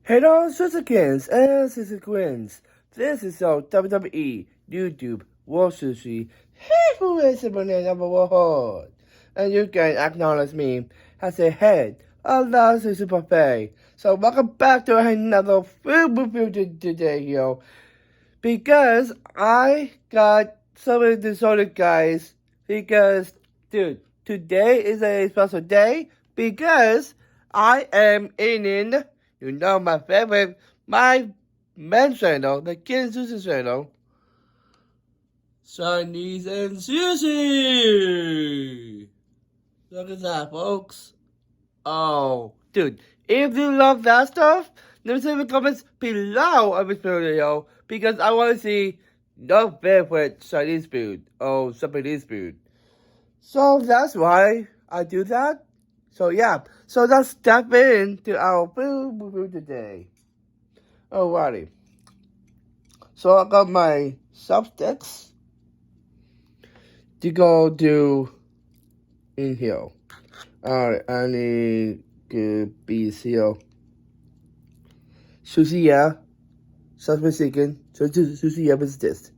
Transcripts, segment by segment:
Hello, Susukins and Susukins. This is your WWE YouTube World Sushi Heavyweight Champion number one. And you can acknowledge me as a head of the Sushi Buffet. So welcome back to another food review today, yo. Because I got something to show you guys. Because, dude, today is a special day. Because I am eating, you know, my favorite, my men's channel, the Kin Sushi channel, Chinese and Sushi. Look at that, folks. Oh, dude, if you love that stuff, let me see in the comments below of this video because I want to see no favorite Chinese food or Japanese food. So that's why I do that. So yeah, so let's step into our food review today. Alrighty. So I got my substicks to go do in here. Alright, I need good bees here. Sushi, yeah. Sesame chicken. Sushi, yeah, what's this?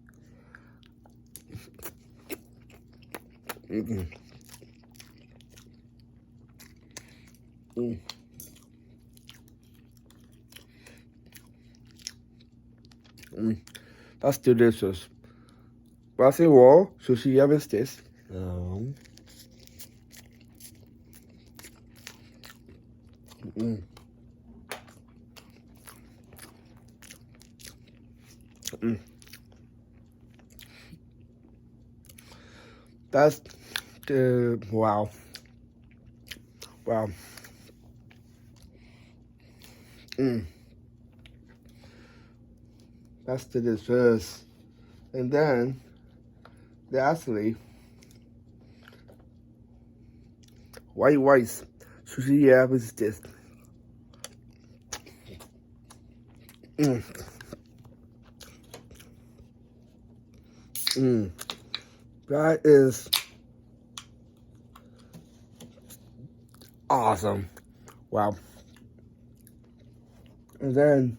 That's delicious. Brassy wall, sushi, yeah, what's this? That's the wow. That's delicious. And then lastly, white rice. Sushi, yeah, what's this? That is awesome. Wow. And then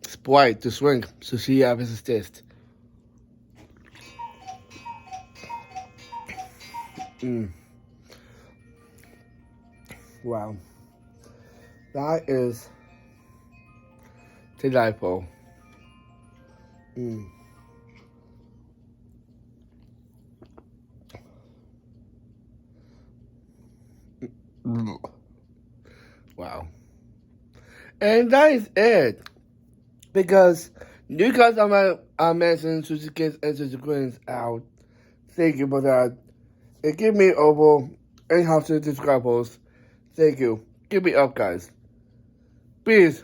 Sprite to swing. Sushi, yeah, what's this? Wow. That is delightful. Wow. And that is it. Because you guys are mentioning Sushi Kids and Sushi Queens out. Thank you for that. It gave me over 800 subscribers. Thank you. Give me up, guys. Please,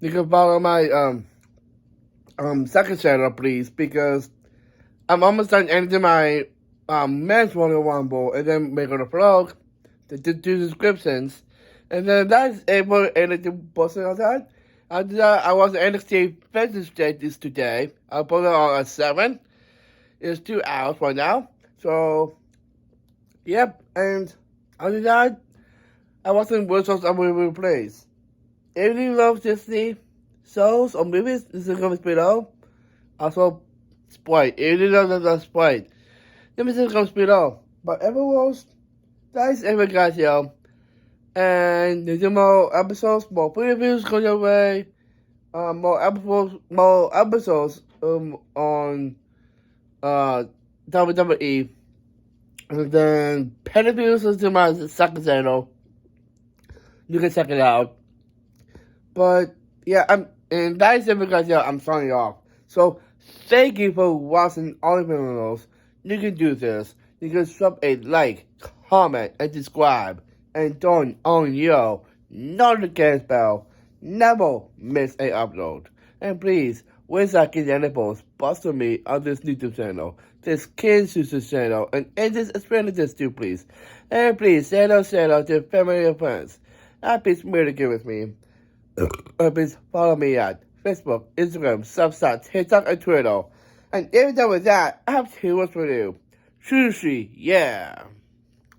you can follow my second channel, please, because I'm almost done editing my men's Royal Rumble and then make a vlog to do descriptions. And then that's able to edit the portion of that. After that, I was NXT Fetish Day today. I'll put it on at 7. It's 2 hours right now. So, yep. And after that, I was in workshops on movie plays. If you love Disney shows or movies, this is comments below. Also, Sprite. If you love the Sprite, let me see the comments below. But everyone, that's everything, guys, yo. And there's more episodes, more previews coming your way. More episodes on WWE. And then pay views to my second channel. You can check it out. But yeah, and that is it, because yeah, I'm signing off. So thank you for watching all the videos. You can do this. You can drop a like, comment, and subscribe. And turn on your notification bell. Never miss an upload. And please, wish I can enable sponsor me on this YouTube channel, this Kin Sushi channel, and this experience this too, please. And please, share out to family and friends. And please, to get with me. And please follow me at Facebook, Instagram, Snapchat, TikTok, and Twitter. And if you're done with that, I have 2 words for you. Sushi, yeah.